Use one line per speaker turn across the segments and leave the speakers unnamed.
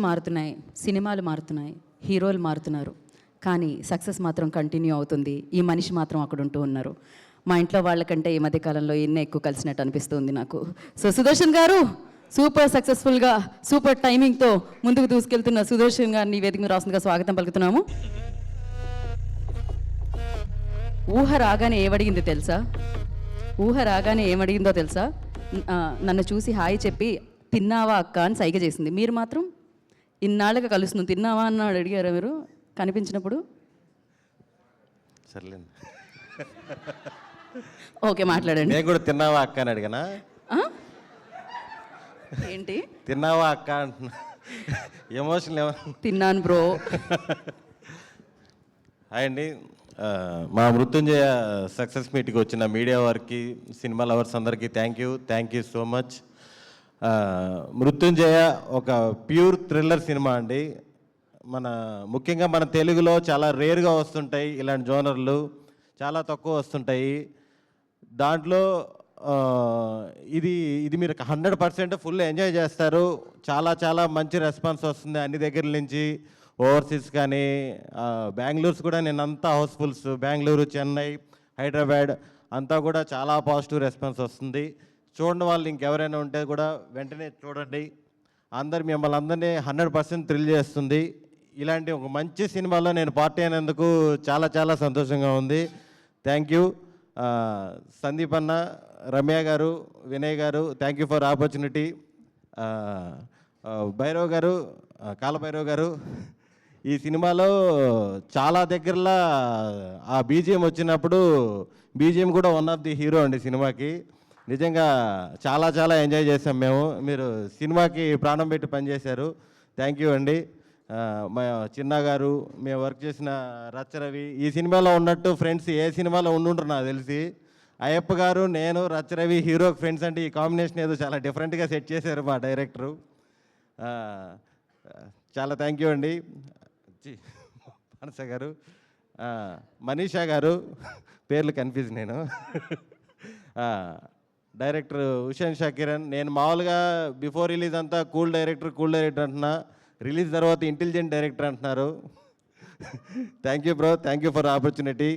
మారుతున్నాయి, సినిమాలు మారుతున్నాయి, హీరోలు మారుతున్నారు, కానీ సక్సెస్ మాత్రం కంటిన్యూ అవుతుంది. ఈ మనిషి మాత్రం అక్కడ ఉంటూ ఉన్నారు. మా ఇంట్లో వాళ్ళకంటే ఈ మధ్యకాలంలో ఎన్నో ఎక్కువ కలిసినట్టు అనిపిస్తుంది నాకు. సో సుదర్శన్ గారు సూపర్ సక్సెస్ఫుల్గా సూపర్ టైమింగ్తో ముందుకు దూసుకెళ్తున్న సుదర్శన్ గారిని వేదిక మీద రాస్తుందిగా స్వాగతం పలుకుతున్నాము. ఊహ రాగానే ఏమడిగిందో తెలుసా? ఊహ రాగానే ఏమడిగిందో తెలుసా? నన్ను చూసి హాయ్ చెప్పి తిన్నావా అక్క అని సైగ చేసింది. మీరు మాత్రం ఇన్నాళ్ళగా కలుస్తుంది, తిన్నావా అన్నాడు అడిగారా మీరు కనిపించినప్పుడు?
సర్లేండి,
ఓకే మాట్లాడండి.
నేను కూడా తిన్నావా అక్క అని అడిగానా?
ఏంటి
తిన్నావా అక్క అంటున్నా, ఎమోషన్
తిన్నాను బ్రో.
హాయ్ అండి, మా మృత్యుంజయ సక్సెస్ మీట్కి వచ్చిన మీడియా వారికి, సినిమా లవర్స్ అందరికీ థ్యాంక్ యూ సో మచ్. మృత్యుంజయ ఒక ప్యూర్ థ్రిల్లర్ సినిమా అండి. ముఖ్యంగా మన తెలుగులో చాలా రేర్గా వస్తుంటాయి ఇలాంటి జోనర్లు, చాలా తక్కువ వస్తుంటాయి. దాంట్లో ఇది మీరు 100% ఫుల్ ఎంజాయ్ చేస్తారు. చాలా మంచి రెస్పాన్స్ వస్తుంది అన్ని దగ్గర నుంచి. ఓవర్సీస్ కానీ బెంగళూరుస్ కూడా నేనంతా హౌస్ఫుల్స్, బెంగళూరు, చెన్నై, హైదరాబాద్ అంతా కూడా చాలా పాజిటివ్ రెస్పాన్స్ వస్తుంది. చూడండి, వాళ్ళు ఇంకెవరైనా ఉంటే కూడా వెంటనే చూడండి. మిమ్మల్ని అందరినీ 100% థ్రిల్ చేస్తుంది. ఇలాంటి ఒక మంచి సినిమాలో నేను పార్టీ అయినందుకు చాలా సంతోషంగా ఉంది. థ్యాంక్ యూ సందీప్ అన్న, రమ్య గారు, వినయ్ గారు, thank you for opportunity. Bhairav గారు, కాలభైరవ్ గారు, ఈ సినిమాలో చాలా దగ్గరలో ఆ బీజిఎం వచ్చినప్పుడు బీజిఎం కూడా వన్ ఆఫ్ ది హీరో అండి సినిమాకి. నిజంగా చాలా ఎంజాయ్ చేసాం మేము. మీరు సినిమాకి ప్రాణం పెట్టి పనిచేశారు. థ్యాంక్ యూ అండి. మా చిన్న గారు, మేము వర్క్ చేసిన రచ్చరవి, ఈ సినిమాలో ఉన్నట్టు ఫ్రెండ్స్ ఏ సినిమాలో ఉండుంటారు నాకు తెలిసి. అయ్యప్ప గారు, నేను, రచ్చరవి హీరో ఫ్రెండ్స్ అంటే ఈ కాంబినేషన్ ఏదో చాలా డిఫరెంట్గా సెట్ చేశారు మా డైరెక్టరు. చాలా థ్యాంక్ యూ అండి. మనస గారు, మనీషా గారు, పేర్లు కన్ఫ్యూజ్ నేను. డైరెక్టర్ హుషేన్ షకీరన్. నేను మామూలుగా బిఫోర్ రిలీజ్ అంతా కూల్ డైరెక్టర్ అంటున్నా, రిలీజ్ తర్వాత ఇంటెలిజెంట్ డైరెక్టర్ అంటున్నారు. Thank you bro, thank you for opportunity.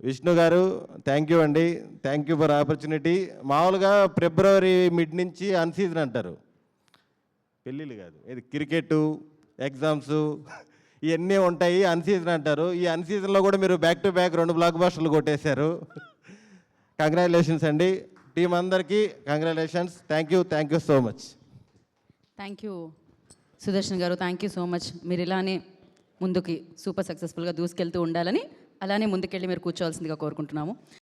Vishnu గారు, థ్యాంక్ యూ అండి, థ్యాంక్ యూ ఫర్ ఆపర్చునిటీ. మామూలుగా ఫిబ్రవరి మిడ్ నుంచి అన్సీజన్ అంటారు, పెళ్ళిళ్ళు కాదు, ఇది క్రికెట్, ఎగ్జామ్స్ ఇవన్నీ ఉంటాయి, అన్సీజన్ అంటారు. ఈ అన్సీజన్లో కూడా మీరు బ్యాక్ టు బ్యాక్ 2 బ్లాక్ బస్టర్లు కొట్టేశారు. కంగ్రాచులేషన్స్ అండి, టీం అందరికీ congratulations. Thank you so much.
Thank you Sudarshan గారు, థ్యాంక్ యూ సో మచ్. మీరు ఇలానే ముందుకి సూపర్ సక్సెస్ఫుల్గా దూసుకెళ్తూ ఉండాలని, అలానే ముందుకెళ్ళి మీరు కూర్చోవాల్సిందిగా కోరుకుంటున్నాము.